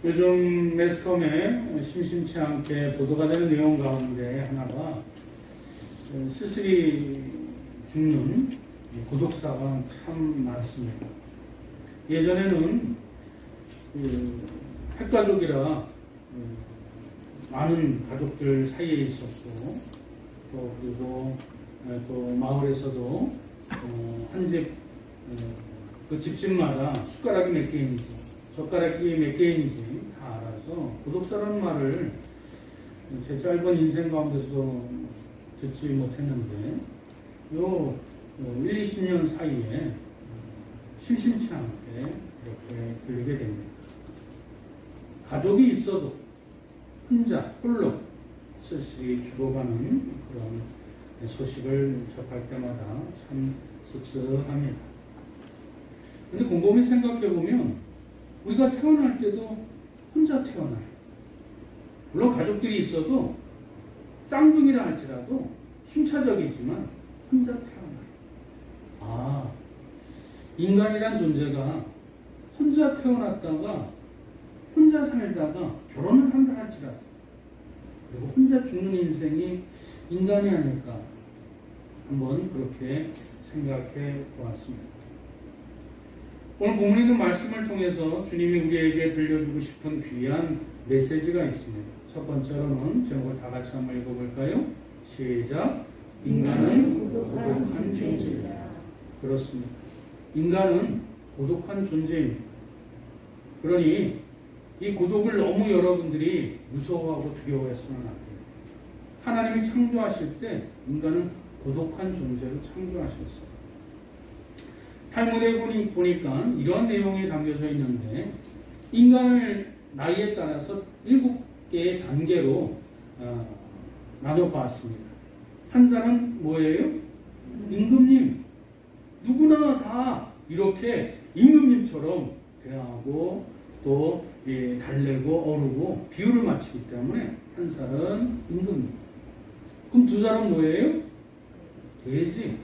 요즘 매스컴에 심심치 않게 보도가 되는 내용 가운데 하나가 스스리 죽는 고독사가 참 많습니다. 예전에는 핵가족이라 많은 가족들 사이에 있었고, 또 그리고 또 마을에서도 한 집 그 집집마다 숟가락이 몇 개인지 젓가락이 몇 개인지 다 알아서 고독사라는 말을 제 짧은 인생 가운데서도 듣지 못했는데 요 1, 20년 사이에 심심치 않게 이렇게 들리게 됩니다. 가족이 있어도 혼자 홀로 쓸쓸히 죽어가는 그런 소식을 접할 때마다 참 씁쓸합니다. 근데 곰곰이 생각해보면 우리가 태어날 때도 혼자 태어나요. 물론 가족들이 있어도 쌍둥이라 할지라도 순차적이지만 혼자 태어나요. 인간이란 존재가 혼자 태어났다가 혼자 살다가 결혼을 한다 할지라도 그리고 혼자 죽는 인생이 인간이 아닐까 한번 그렇게 생각해 보았습니다. 오늘 본문에 있는 말씀을 통해서 주님이 우리에게 들려주고 싶은 귀한 메시지가 있습니다. 첫 번째로는 제목을 다 같이 한번 읽어볼까요? 시작. 인간은 고독한 존재이다. 그렇습니다. 인간은 고독한 존재입니다. 그러니 이 고독을 너무 여러분들이 무서워하고 두려워했으면 안 돼요. 하나님이 창조하실 때 인간은 고독한 존재로 창조하셨어요. 탈무드에 보니까 이런 내용이 담겨져 있는데 인간을 나이에 따라서 7개의 단계로 나눠봤습니다. 한 사람은 뭐예요? 임금님. 누구나 다 이렇게 임금님처럼 대하고 또 달래고 어르고 비유를 맞추기 때문에 한 사람은 임금님. 그럼 두 사람은 뭐예요? 돼지.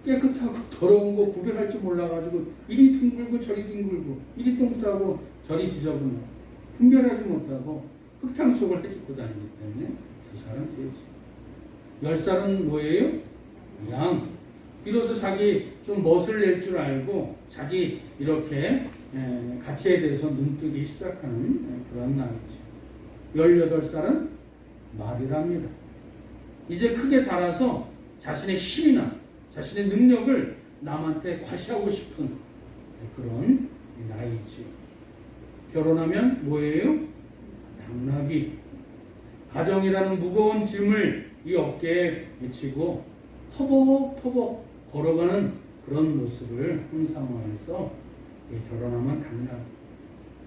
깨끗하고 더러운 거 구별할 줄 몰라가지고 이리 둥글고 저리 둥글고 이리 똥 싸고 저리 지저분하고 분별하지 못하고 흙탕 속을 헤집고 다니기 때문에 두 사람 돼지. 10살은 뭐예요? 양. 비로소 자기 좀 멋을 낼 줄 알고 자기 이렇게 가치에 대해서 눈뜨기 시작하는 그런 나이죠. 18살은 말이랍니다. 이제 크게 자라서 자신의 힘이나 자신의 능력을 남한테 과시하고 싶은 그런 나이지. 결혼하면 뭐예요? 당나귀. 가정이라는 무거운 짐을 이 어깨에 미치고 터벅터벅 걸어가는 그런 모습을 형상화해서 결혼하면 당나귀.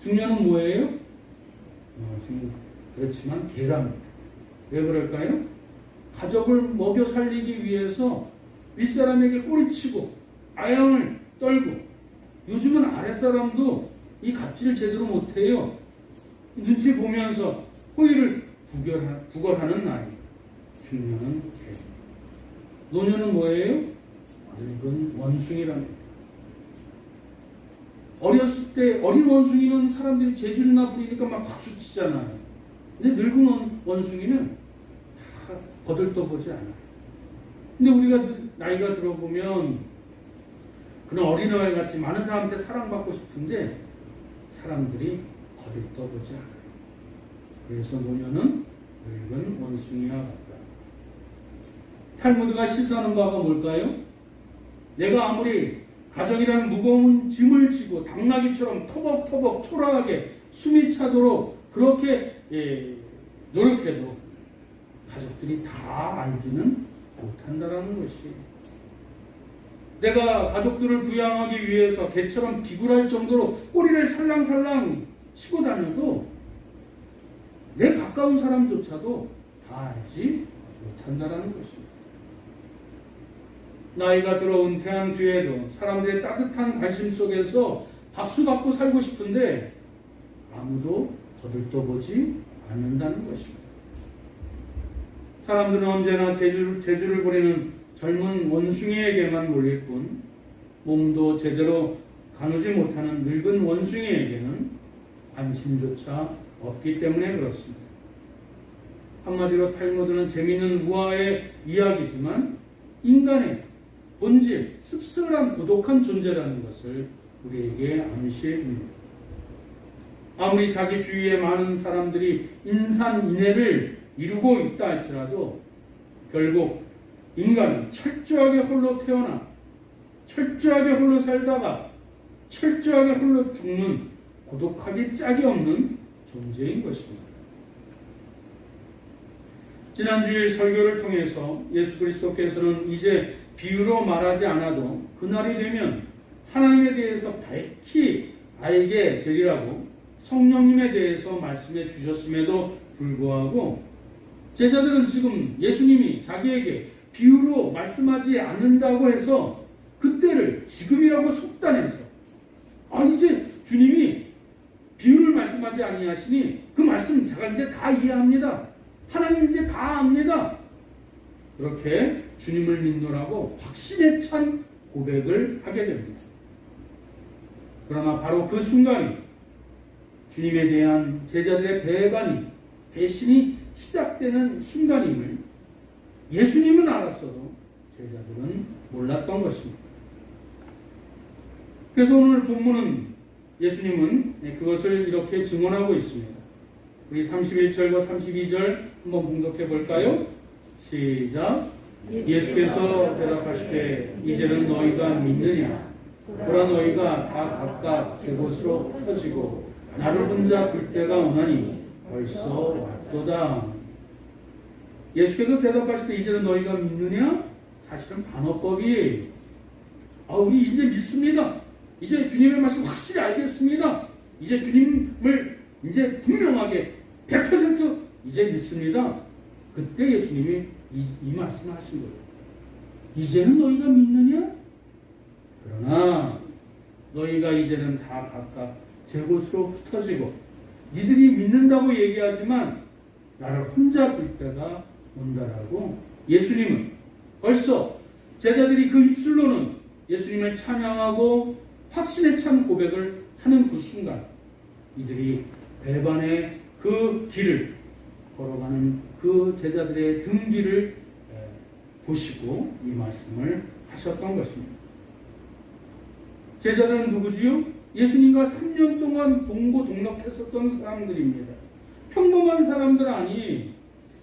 중년은 뭐예요? 지금 그렇지만 개랍니다. 왜 그럴까요? 가족을 먹여 살리기 위해서 윗사람에게 꼬리치고 아양을 떨고 요즘은 아랫사람도 이 갑질을 제대로 못해요. 눈치 보면서 호의를 구걸하는 나이. 중년은 개. 노년은 뭐예요? 늙은 원숭이랍니다. 어렸을 때 어린 원숭이는 사람들이 재주나 부리니까 막 박수 치잖아요. 근데 늙은 원숭이는 다 거들떠보지 않아요. 근데 우리가 나이가 들어보면 그런 어린아이 같이 많은 사람한테 사랑받고 싶은데 사람들이 거들떠보지 않아요. 그래서 노년은 늙은 원숭이와 같다. 탈무드가 시사하는 바가 뭘까요? 내가 아무리 가정이라는 무거운 짐을 지고 당나귀처럼 터벅터벅 초라하게 숨이 차도록 그렇게 노력해도 가족들이 다 알지는 못한다라는 것이. 내가 가족들을 부양하기 위해서 개처럼 비굴할 정도로 꼬리를 살랑살랑 치고 다녀도 내 가까운 사람조차도 다 알지 못한다라는 것입니다. 나이가 들어 은퇴한 뒤에도 사람들의 따뜻한 관심 속에서 박수받고 살고 싶은데 아무도 거들떠보지 않는다는 것입니다. 사람들은 언제나 재주를 부리는 젊은 원숭이에게만 몰릴 뿐 몸도 제대로 가누지 못하는 늙은 원숭이에게는 관심조차 없기 때문에 그렇습니다. 한마디로 탈무드는 재미있는 우화의 이야기지만 인간의 본질, 씁쓸한 고독한 존재라는 것을 우리에게 암시해 줍니다. 아무리 자기 주위에 많은 사람들이 인산인해를 이루고 있다 할지라도 결국 인간은 철저하게 홀로 태어나 철저하게 홀로 살다가 철저하게 홀로 죽는 고독하기 짝이 없는 존재인 것입니다. 지난주일 설교를 통해서 예수 그리스도께서는 이제 비유로 말하지 않아도 그날이 되면 하나님에 대해서 밝히 알게 되리라고 성령님에 대해서 말씀해 주셨음에도 불구하고 제자들은 지금 예수님이 자기에게 비유로 말씀하지 않는다고 해서 그때를 지금이라고 속단해서 이제 주님이 비유를 말씀하지 아니하시니 그 말씀 제가 이제 다 이해합니다. 하나님 이제 다 압니다. 그렇게 주님을 믿노라고 확신에 찬 고백을 하게 됩니다. 그러나 바로 그 순간이 주님에 대한 제자들의 배신이 시작되는 순간임을 예수님은 알았어도 제자들은 몰랐던 것입니다. 그래서 오늘 본문은 예수님은 그것을 이렇게 증언하고 있습니다. 우리 31절과 32절 한번 봉독해 볼까요? 시작. 예수께서 대답하시되 이제는 너희가 믿느냐? 보라 너희가 다 각각 제 곳으로 흩어지고 나를 혼자 둘 때가 오나니 벌써 왔도다. 예수께서 대답하시되 이제는 너희가 믿느냐? 사실은 반어법이에요. 우리 이제 믿습니다. 이제 주님의 말씀 확실히 알겠습니다. 이제 주님을 이제 분명하게 100% 이제 믿습니다. 그때 예수님이 이 말씀을 하신 거예요. 이제는 너희가 믿느냐? 그러나 너희가 이제는 다 각각 제 곳으로 흩어지고 니들이 믿는다고 얘기하지만 나를 혼자 둘 때가 온다라고 예수님은 벌써 제자들이 그 입술로는 예수님을 찬양하고 확신에 찬 고백을 하는 그 순간 이들이 배반의 그 길을 걸어가는 그 제자들의 등길을 보시고 이 말씀을 하셨던 것입니다. 제자들은 누구지요? 예수님과 3년 동안 동고동락했었던 사람들입니다. 평범한 사람들 아니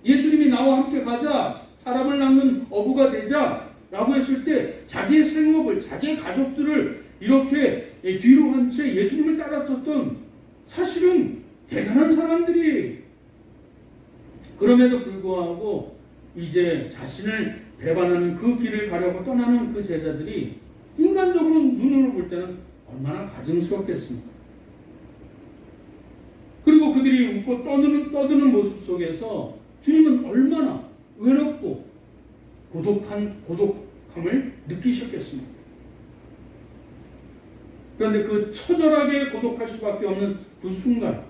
예수님이 나와 함께 가자 사람을 낳는 어부가 되자 라고 했을 때 자기의 생업을 자기의 가족들을 이렇게 뒤로 한 채 예수님을 따랐었던 사실은 대단한 사람들이 그럼에도 불구하고 이제 자신을 배반하는 그 길을 가려고 떠나는 그 제자들이 인간적으로 눈으로 볼 때는 얼마나 가증스럽겠습니까? 그리고 그들이 웃고 떠드는 모습 속에서 주님은 얼마나 외롭고 고독함을 느끼셨겠습니까? 그런데 그 처절하게 고독할 수밖에 없는 그 순간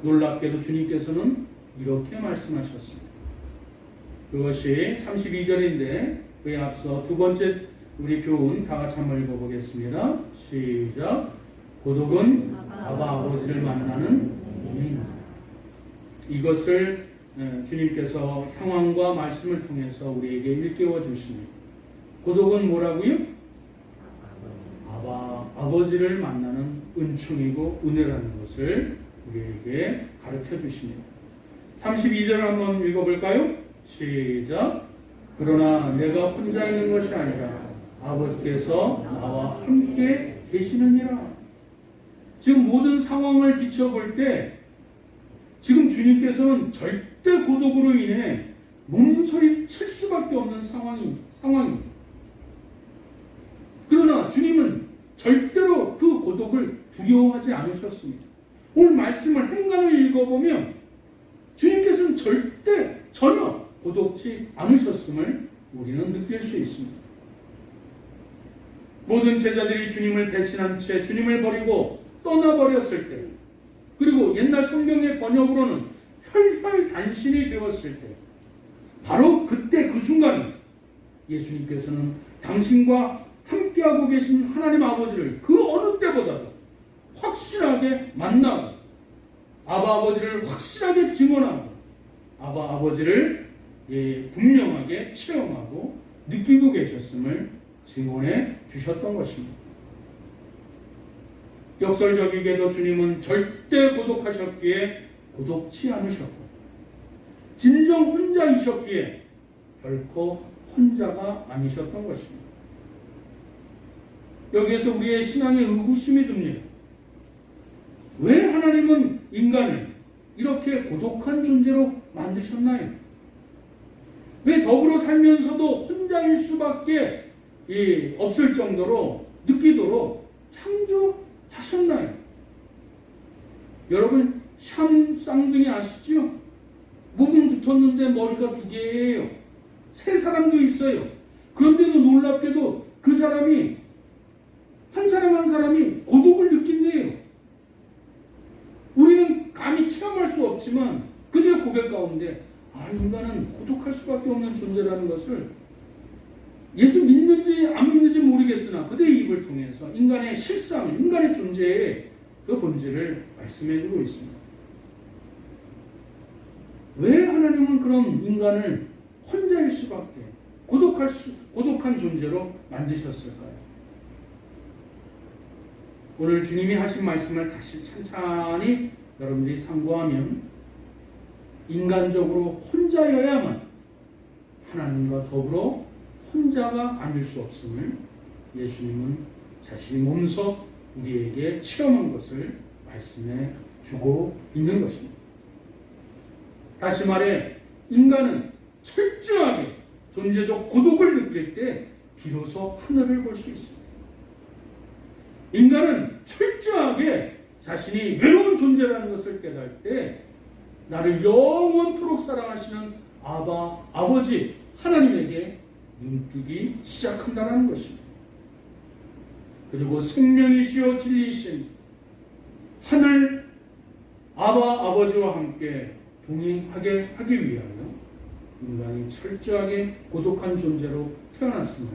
놀랍게도 주님께서는 이렇게 말씀하셨습니다. 그것이 32절인데 그에 앞서 두 번째 우리 교훈 다 같이 한번 읽어보겠습니다. 시작. 고독은 아버지를 만나는 몸이다. 이것을 주님께서 상황과 말씀을 통해서 우리에게 일깨워 주십니다. 고독은 뭐라고요? 아버지를 만나는 은총이고 은혜라는 것을 우리에게 가르쳐 주십니다. 32절 한번 읽어볼까요? 시작. 그러나 내가 혼자 있는 것이 아니라 아버지께서 나와 함께 계시느니라. 지금 모든 상황을 비춰볼 때 지금 주님께서는 절대 고독으로 인해 몸서리 칠 수밖에 없는 상황입니다. 그러나 주님은 절대로 그 고독을 두려워하지 않으셨습니다. 오늘 말씀을 행간을 읽어보면 주님께서는 절대 전혀 고독지 않으셨음을 우리는 느낄 수 있습니다. 모든 제자들이 주님을 배신한 채 주님을 버리고 떠나버렸을 때, 그리고 옛날 성경의 번역으로는 혈혈단신이 되었을 때, 바로 그때 그 순간 예수님께서는 당신과 함께하고 계신 하나님 아버지를 그 어느 때보다도 확실하게 철저하게 만나고 아바 아버지를 확실하게 증언하고 아바 아버지를 분명하게 체험하고 느끼고 계셨음을 증언해 주셨던 것입니다. 역설적이게도 주님은 절대 고독하셨기에 고독치 않으셨고 진정 혼자이셨기에 결코 혼자가 아니셨던 것입니다. 여기에서 우리의 신앙에 의구심이 듭니다. 왜 하나님은 인간을 이렇게 고독한 존재로 만드셨나요? 왜 더불어 살면서도 혼자일 수밖에 없을 정도로 느끼도록 창조하셨나요? 여러분 샴 쌍둥이 아시죠? 목은 붙었는데 머리가 두 개예요. 세 사람도 있어요. 그런데도 놀랍게도 그 사람이 한 사람 한 사람이 고독을 느낀대요. 우리는 감히 체험할 수 없지만 그들의 고백 가운데 인간은 고독할 수밖에 없는 존재라는 것을 예수 믿는지 안 믿는지 모르겠으나 그들의 입을 통해서 인간의 실상, 인간의 존재의 그 본질을 말씀해주고 있습니다. 왜 하나님은 그럼 인간을 혼자일 수밖에 고독한 존재로 만드셨을까요? 오늘 주님이 하신 말씀을 다시 찬찬히 여러분들이 참고하면 인간적으로 혼자여야만 하나님과 더불어 혼자가 아닐 수 없음을 예수님은 자신이 몸소 우리에게 체험한 것을 말씀해 주고 있는 것입니다. 다시 말해 인간은 철저하게 존재적 고독을 느낄 때 비로소 하늘을 볼 수 있습니다. 인간은 철저하게 자신이 외로운 존재라는 것을 깨달을 때 나를 영원토록 사랑하시는 아버지 하나님에게 눈뜨기 시작한다는 것입니다. 그리고 생명이시여 진리이신 하늘 아버지와 함께 동행하게 하기 위하여 인간이 철저하게 고독한 존재로 태어났음을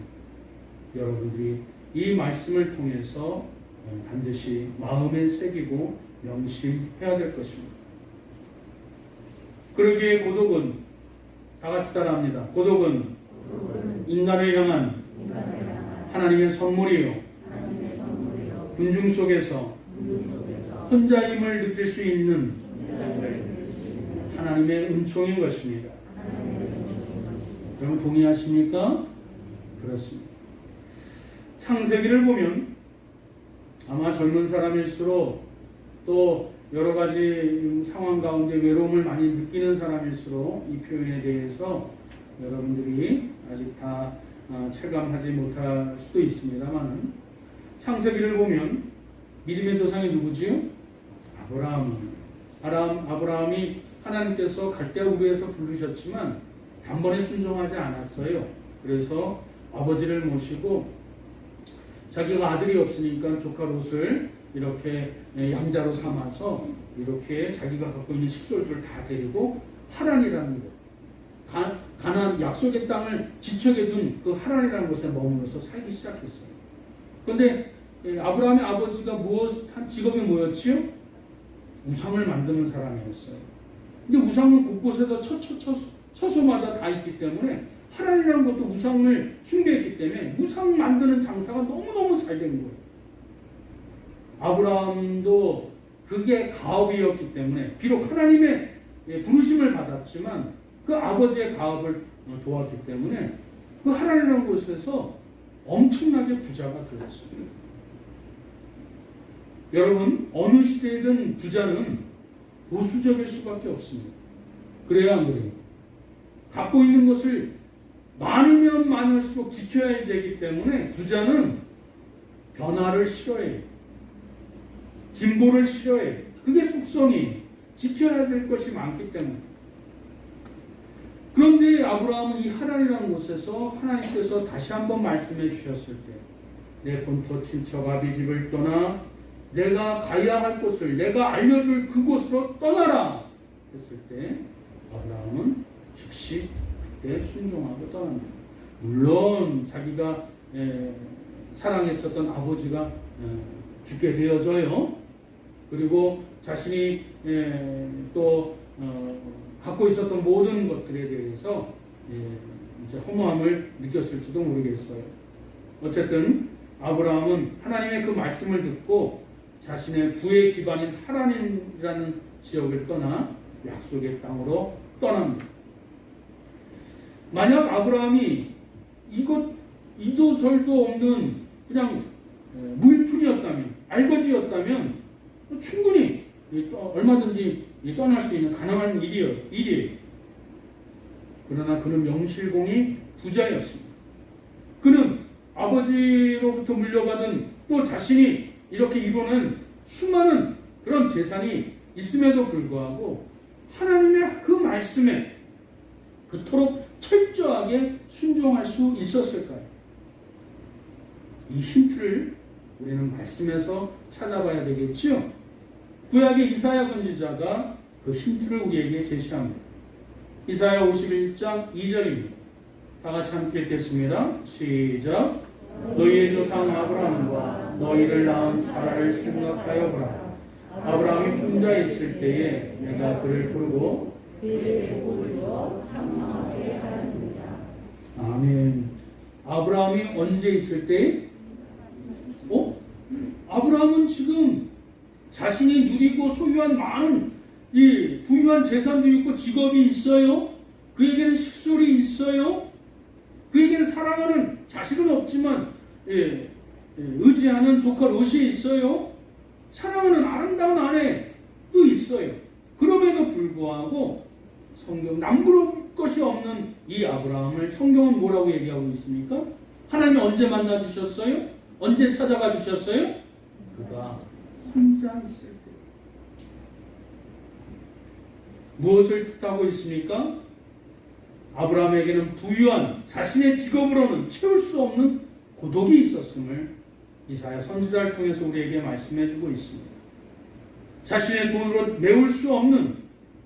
여러분들이 이 말씀을 통해서 반드시 마음에 새기고 명심해야 될 것입니다. 그러기에 고독은 다 같이 따라합니다. 고독은 인간을 향한 하나님의 선물이요. 군중 속에서 혼자임을 느낄 수 있는 하나님의 은총인 것입니다. 여러분 동의하십니까? 그렇습니다. 창세기를 보면 아마 젊은 사람일수록 또 여러 가지 상황 가운데 외로움을 많이 느끼는 사람일수록 이 표현에 대해서 여러분들이 아직 다 체감하지 못할 수도 있습니다만 창세기를 보면 믿음의 조상이 누구지요? 아브라함이 하나님께서 갈대아 우르에서 부르셨지만 단번에 순종하지 않았어요. 그래서 아버지를 모시고 자기가 아들이 없으니까 조카 롯을 이렇게 양자로 삼아서 이렇게 자기가 갖고 있는 식솔들을 다 데리고 하란이라는 곳, 가나안 약속의 땅을 지척에 둔 그 하란이라는 곳에 머물러서 살기 시작했어요. 그런데 아브라함의 아버지가 한 직업이 뭐였지요? 우상을 만드는 사람이었어요. 근데 우상은 곳곳에서 처소마다 다 있기 때문에 하란이라는 것도 우상을 숭배했기 때문에 우상 만드는 장사가 너무너무 잘 된 거예요. 아브라함도 그게 가업이었기 때문에 비록 하나님의 부르심을 받았지만 그 아버지의 가업을 도왔기 때문에 그 하란이라는 곳에서 엄청나게 부자가 되었습니다. 여러분 어느 시대든 부자는 보수적일 수밖에 없습니다. 그래야 안 그래요? 갖고 있는 것을 많으면 많을수록 지켜야 되기 때문에 부자는 변화를 싫어해요. 진보를 싫어해요. 그게 속성이 지켜야 될 것이 많기 때문에. 그런데 아브라함은 이 하란이라는 곳에서 하나님께서 다시 한번 말씀해 주셨을 때 내 본토 친척 아비집을 떠나 내가 가야 할 곳을 내가 알려줄 그곳으로 떠나라 했을 때 아브라함은 즉시 그때 순종하고 떠납니다. 물론 자기가 사랑했었던 아버지가 죽게 되어져요. 그리고 자신이 또 갖고 있었던 모든 것들에 대해서 이제 허무함을 느꼈을지도 모르겠어요. 어쨌든 아브라함은 하나님의 그 말씀을 듣고 자신의 부의 기반인 하나님이라는 지역을 떠나 약속의 땅으로 떠납니다. 만약 아브라함이 이도 절도 없는 그냥 무일푼이었다면, 알거지였다면 충분히 얼마든지 떠날 수 있는 가능한 일이에요. 그러나 그는 명실공히 부자였습니다. 그는 아버지로부터 물려받은 또 자신이 이렇게 이루는 수많은 그런 재산이 있음에도 불구하고 하나님의 그 말씀에 그토록 철저하게 순종할 수 있었을까요? 이 힌트를 우리는 말씀에서 찾아봐야 되겠지요. 구약의 이사야 선지자가 그 힌트를 우리에게 제시합니다. 이사야 51장 2절입니다. 다 같이 함께 읽겠습니다. 시작. 너희의 조상 아브라함과 너희를 낳은 사라를 생각하여 보라. 아브라함이 혼자 있을 때에 내가 그를 부르고 그의 복을 주어 장성하게 하였느니라. 아멘. 아브라함이 언제 있을 때? 아브라함은 지금 자신이 누리고 소유한 많은 이 부유한 재산도 있고 직업이 있어요. 그에게는 식솔이 있어요. 그에게는 사랑하는 자식은 없지만 의지하는 조카 롯이 있어요. 사랑하는 아름다운 아내도 있어요. 그럼에도 불구하고 성경 남부러울 것이 없는 이 아브라함을 성경은 뭐라고 얘기하고 있습니까? 하나님 언제 만나 주셨어요? 언제 찾아가 주셨어요? 그가 혼자 있을 때. 무엇을 뜻하고 있습니까? 아브라함에게는 부유한 자신의 직업으로는 채울 수 없는 고독이 있었음을 이사야 선지자를 통해서 우리에게 말씀해주고 있습니다. 자신의 돈으로 메울 수 없는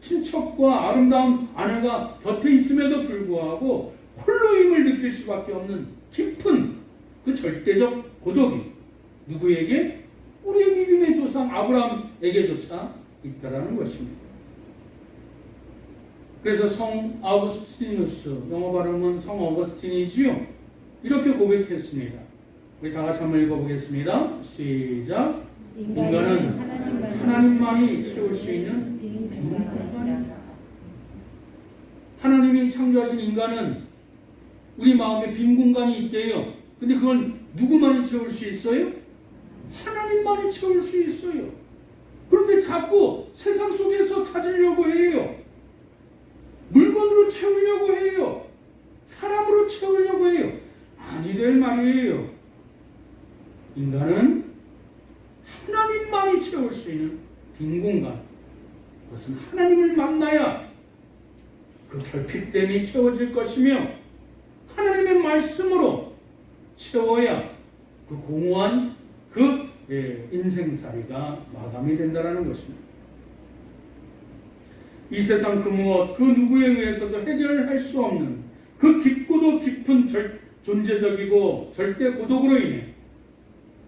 친척과 아름다운 아내가 곁에 있음에도 불구하고 홀로임을 느낄 수밖에 없는 깊은 그 절대적 고독이 누구에게? 우리의 믿음의 조상 아브라함에게조차 있다라는 것입니다. 그래서 성 아우구스티누스, 영어 발음은 성 어거스틴이지요. 이렇게 고백했습니다. 우리 다 같이 한번 읽어보겠습니다. 시작. 인간은 하나님만이 채울 수 있는 빈공간이다. 하나님이 창조하신 인간은 우리 마음에 빈 공간이 있대요. 근데 그건 누구만이 채울 수 있어요? 하나님만이 채울 수 있어요. 그런데 자꾸 세상 속에서 찾으려고 해요. 물건으로 채우려고 해요. 사람으로 채우려고 해요. 아니 될 말이에요. 인간은 하나님만이 채울 수 있는 빈 공간. 그것은 하나님을 만나야 그 결핍됨이 채워질 것이며 하나님의 말씀으로 채워야 그 공허한 그 인생살이가 마감이 된다는 것입니다. 이 세상 그 무엇 그 누구에 의해서도 해결할 수 없는 그 깊고도 깊은 존재적이고 절대 고독으로 인해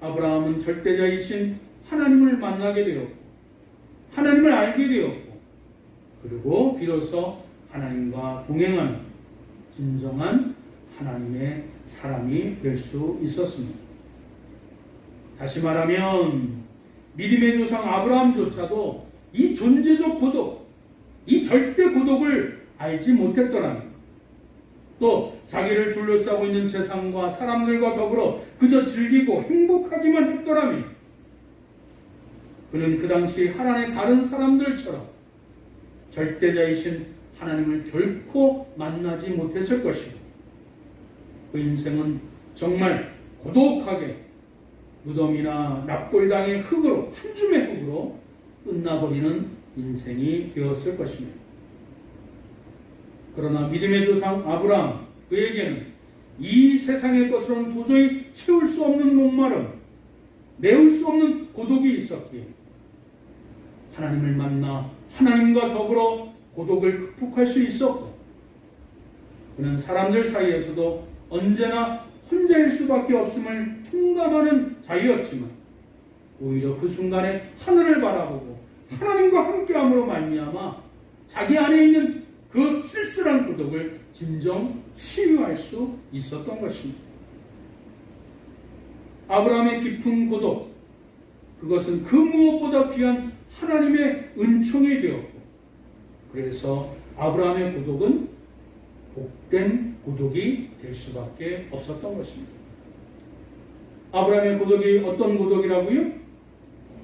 아브라함은 절대자이신 하나님을 만나게 되었고 하나님을 알게 되었고 그리고 비로소 하나님과 동행하는 진정한 하나님의 사람이 될 수 있었습니다. 다시 말하면 믿음의 조상 아브라함조차도 이 존재적 고독, 이 절대 고독을 알지 못했더라면 또 자기를 둘러싸고 있는 세상과 사람들과 더불어 그저 즐기고 행복하기만 했더라면 그는 그 당시 하나님의 다른 사람들처럼 절대자이신 하나님을 결코 만나지 못했을 것이고 그 인생은 정말 고독하게 무덤이나 납골당의 흙으로 한 줌의 흙으로 끝나버리는 인생이 되었을 것입니다. 그러나 믿음의 조상 아브라함 그에게는 이 세상의 것으로는 도저히 채울 수 없는 목마름, 메울 수 없는 고독이 있었기에 하나님을 만나 하나님과 더불어 고독을 극복할 수 있었고 그는 사람들 사이에서도 언제나 혼자일 수밖에 없음을 통감하는 자였지만 오히려 그 순간에 하늘을 바라보고 하나님과 함께함으로 말미암아 자기 안에 있는 그 쓸쓸한 고독을 진정 치유할 수 있었던 것입니다. 아브라함의 깊은 고독, 그것은 그 무엇보다 귀한 하나님의 은총이 되었고, 그래서 아브라함의 고독은 복된 고독이 될 수밖에 없었던 것입니다. 아브라함의 고독이 어떤 고독이라고요?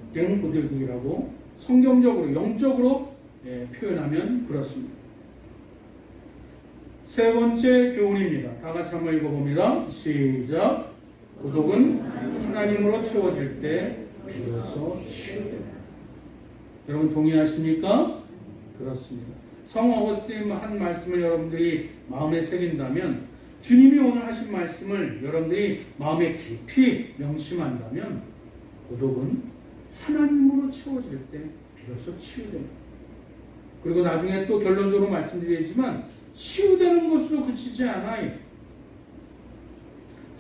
복된 고독이라고 성경적으로, 영적으로 표현하면 그렇습니다. 세 번째 교훈입니다. 다 같이 한번 읽어봅니다. 시작. 고독은 하나님으로 채워질 때 비로소 치유됩니다. 여러분 동의하십니까? 그렇습니다. 성 어거스틴 한 말씀을 여러분들이 마음에 새긴다면, 주님이 오늘 하신 말씀을 여러분들이 마음에 깊이 명심한다면, 고독은 하나님으로 채워질 때 비로소 치유됩니다. 그리고 나중에 또 결론적으로 말씀드리지만 치유되는 것으로 그치지 않아요.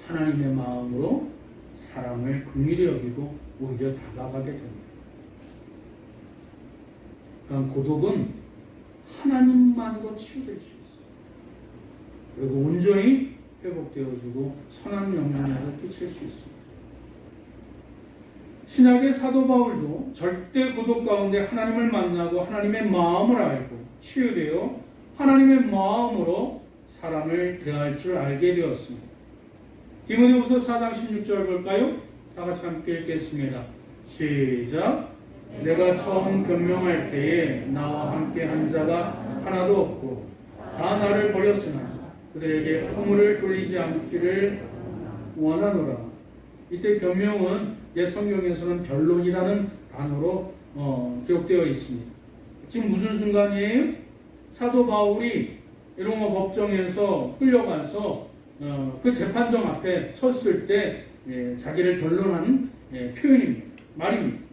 하나님의 마음으로 사람을 긍휼히 여기고 오히려 다가가게 됩니다. 그러니까 고독은 하나님만으로 치유될 수 있어요. 그리고 온전히 회복되어지고 선한 영향력을 끼칠 수 있습니다. 신약의 사도 바울도 절대 고독 가운데 하나님을 만나고 하나님의 마음을 알고 치유되어 하나님의 마음으로 사람을 대할 줄 알게 되었습니다. 디모데후서 4장 16절 볼까요? 다 같이 함께 읽겠습니다. 시작. 내가 처음 변명할 때에 나와 함께 한 자가 하나도 없고 다 나를 버렸으나 그들에게 허물을 돌리지 않기를 원하노라. 이때 변명은 옛 성경에서는 변론이라는 단어로 기록되어 있습니다. 지금 무슨 순간이에요? 사도 바울이 로마 법정에서 끌려가서 그 재판정 앞에 섰을 때 자기를 변론하는 표현입니다. 말입니다.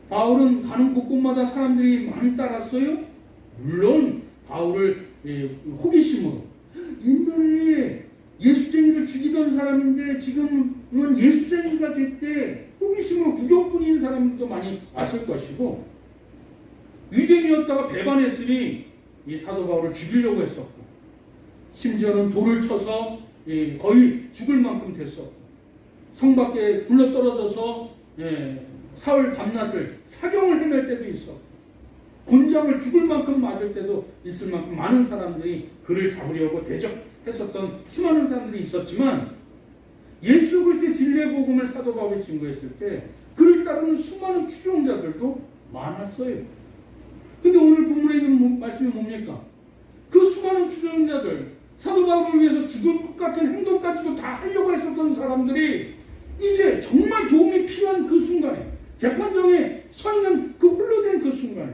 바울은 가는 곳곳마다 사람들이 많이 따랐어요. 물론 바울을 호기심으로, 옛날에 예수쟁이를 죽이던 사람인데 지금은 예수쟁이가 됐대, 호기심으로 구경꾼인 사람들도 많이 왔을 것이고, 유대인이었다가 배반했으니 이 사도 바울을 죽이려고 했었고, 심지어는 돌을 쳐서 거의 죽을 만큼 됐었고, 성 밖에 굴러떨어져서 사흘 밤낮을 사경을 헤맬 때도 있었고, 곤장을 죽을 만큼 맞을 때도 있을 만큼 많은 사람들이 그를 잡으려고 대적했었던 수많은 사람들이 있었지만, 예수 그리스도의 진리의 복음을 사도 바울이 증거했을 때 그를 따르는 수많은 추종자들도 많았어요. 근데 오늘 본문에 있는 말씀이 뭡니까? 그 수많은 추종자들, 사도 바울을 위해서 죽을 것 같은 행동까지도 다 하려고 했었던 사람들이 이제 정말 도움이 필요한 그 순간에, 재판정에 서 있는 그 홀로 된 그 순간에,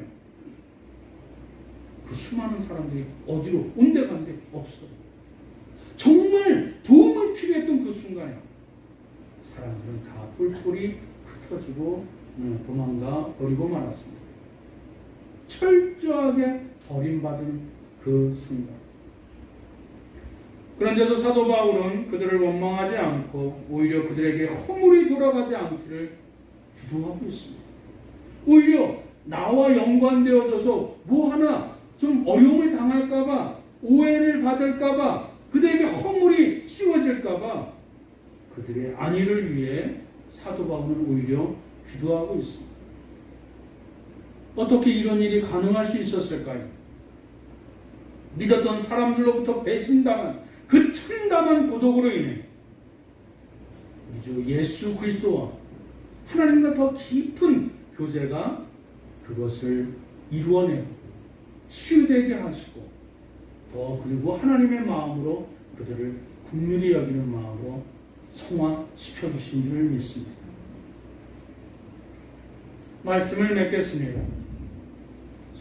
그 수많은 사람들이 어디로 온데간데 없어요. 정말 도움을 필요했던 그 순간에 사람들은 다 뿔뿔이 흩어지고 도망가 버리고 말았습니다. 철저하게 버림받은 그 순간. 그런데도 사도 바울은 그들을 원망하지 않고 오히려 그들에게 허물이 돌아가지 않기를 기도하고 있습니다. 오히려 나와 연관되어져서 뭐 하나 좀 어려움을 당할까봐, 오해를 받을까봐, 그들에게 허물이 씌워질까봐 그들의 안위를 위해 사도 바울은 오히려 기도하고 있습니다. 어떻게 이런 일이 가능할 수 있었을까요? 믿었던 사람들로부터 배신당한 그 참담한 고독으로 인해 예수 그리스도와 하나님과 더 깊은 교제가 그것을 이루어내고 치유되게 하시고, 더 그리고 하나님의 마음으로 그들을 긍휼히 여기는 마음으로 성화시켜주신 줄 믿습니다. 말씀을 맺겠습니다.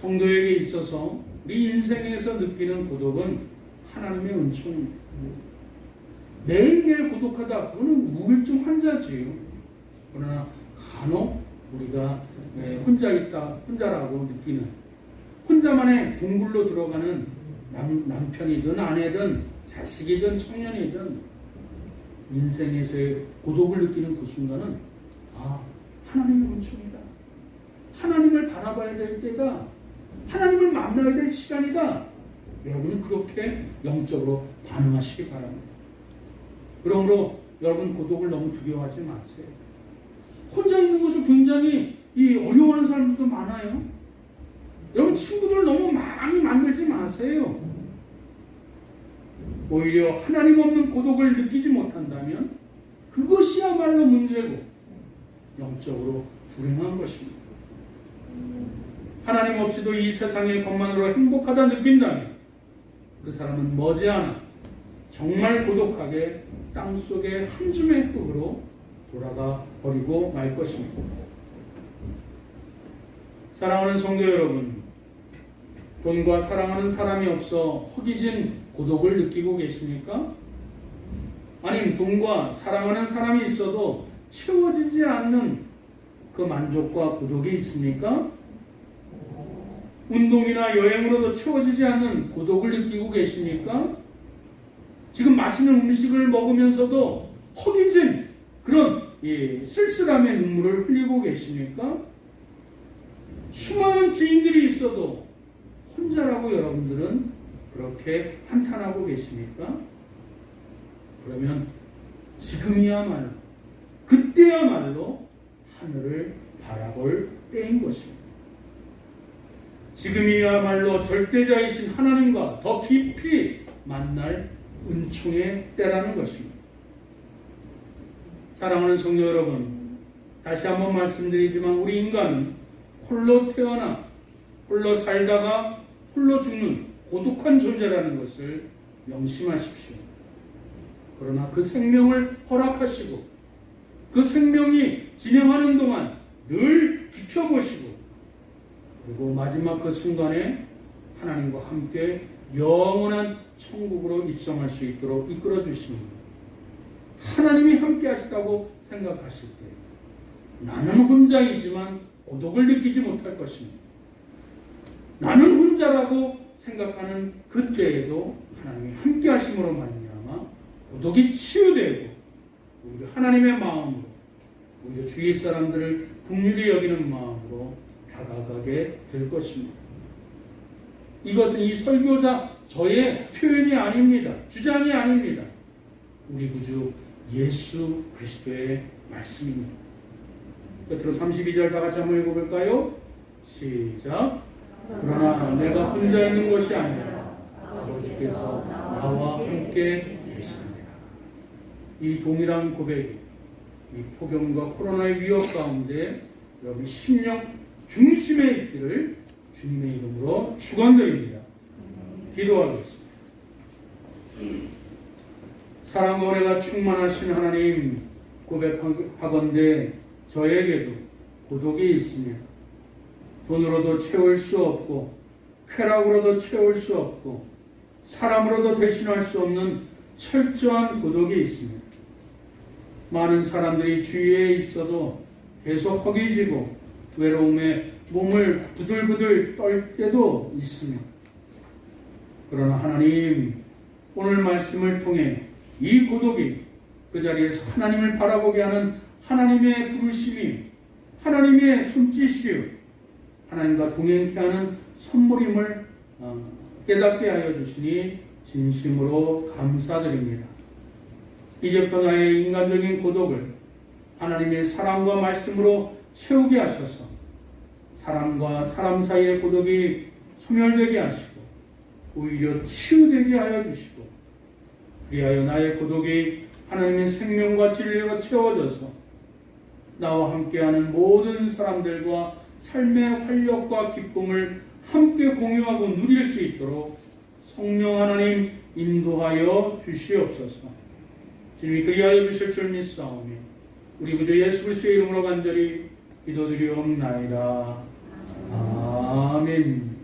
성도에게 있어서 우리 인생에서 느끼는 고독은 하나님의 은총입니다. 매일매일 고독하다, 그거는 우울증 환자지요. 그러나 간혹 우리가 혼자라고 느끼는, 혼자만의 동굴로 들어가는 남편이든 아내든 자식이든 청년이든 인생에서의 고독을 느끼는 그 순간은 하나님의 은총이다. 하나님을 바라봐야 될 때가, 하나님을 만나야 될 시간이다. 여러분은 그렇게 영적으로 반응하시기 바랍니다. 그러므로 여러분 고독을 너무 두려워하지 마세요. 혼자 있는 것을 굉장히 어려워하는 사람들도 많아요. 여러분 친구들 너무 많이 만들지 마세요. 오히려 하나님 없는 고독을 느끼지 못한다면 그것이야말로 문제고 영적으로 불행한 것입니다. 하나님 없이도 이 세상의 것만으로 행복하다 느낀다면 그 사람은 머지않아 정말 고독하게 땅속의 한 줌의 흙으로 돌아가 버리고 말 것입니다. 사랑하는 성도 여러분, 돈과 사랑하는 사람이 없어 허기진 고독을 느끼고 계십니까? 아니면 돈과 사랑하는 사람이 있어도 채워지지 않는 그 만족과 고독이 있습니까? 운동이나 여행으로도 채워지지 않는 고독을 느끼고 계십니까? 지금 맛있는 음식을 먹으면서도 허기진 그런 쓸쓸함의 눈물을 흘리고 계십니까? 수많은 지인들이 있어도 혼자라고 여러분들은 그렇게 한탄하고 계십니까? 그러면 지금이야말로, 그때야말로 하늘을 바라볼 때인 것입니다. 지금이야말로 절대자이신 하나님과 더 깊이 만날 은총의 때라는 것입니다. 사랑하는 성도 여러분, 다시 한번 말씀드리지만 우리 인간은 홀로 태어나 홀로 살다가 홀로 죽는 고독한 존재라는 것을 명심하십시오. 그러나 그 생명을 허락하시고 그 생명이 진행하는 동안 늘 지켜보시고 그리고 마지막 그 순간에 하나님과 함께 영원한 천국으로 입성할 수 있도록 이끌어 주십니다. 하나님이 함께 하시다고 생각하실 때 나는 혼자이지만 고독을 느끼지 못할 것입니다. 나는 혼자라고 생각하는 그때에도 하나님이 함께 하심으로 말미암아 고독이 치유되고 오히려 하나님의 마음으로 오히려 주위 사람들을 긍휼히 여기는 마음으로 다가가게 될 것입니다. 이것은 이 설교자 저의 표현이 아닙니다. 주장이 아닙니다. 우리 구주 예수 그리스도의 말씀입니다. 끝으로 32절 다 같이 한번 읽어볼까요? 시작. 그러나 내가 혼자 있는 것이 아니라 아버지께서 나와 함께 계십니다. 이 동일한 고백이 이 폭염과 코로나의 위협 가운데 여러분 심령 중심에 있기를 주님의 이름으로 축원드립니다. 기도하겠습니다. 사랑과 은혜가 충만하신 하나님, 고백하건대 저에게도 고독이 있습니다. 돈으로도 채울 수 없고 쾌락으로도 채울 수 없고 사람으로도 대신할 수 없는 철저한 고독이 있습니다. 많은 사람들이 주위에 있어도 계속 허기지고 외로움에 몸을 부들부들 떨 때도 있습니다. 그러나 하나님, 오늘 말씀을 통해 이 고독이 그 자리에서 하나님을 바라보게 하는 하나님의 부르심이 하나님의 손짓이요 하나님과 동행케 하는 선물임을 깨닫게 하여 주시니 진심으로 감사드립니다. 이제부터 나의 인간적인 고독을 하나님의 사랑과 말씀으로 채우게 하셔서 사람과 사람 사이의 고독이 소멸되게 하시고 오히려 치유되게 하여 주시고 그리하여 나의 고독이 하나님의 생명과 진리로 채워져서 나와 함께하는 모든 사람들과 삶의 활력과 기쁨을 함께 공유하고 누릴 수 있도록 성령 하나님 인도하여 주시옵소서. 주님이 그리하여 주실 줄 믿사오며 우리 구주 예수 그리스도의 이름으로 간절히 기도드리옵나이다. 아멘.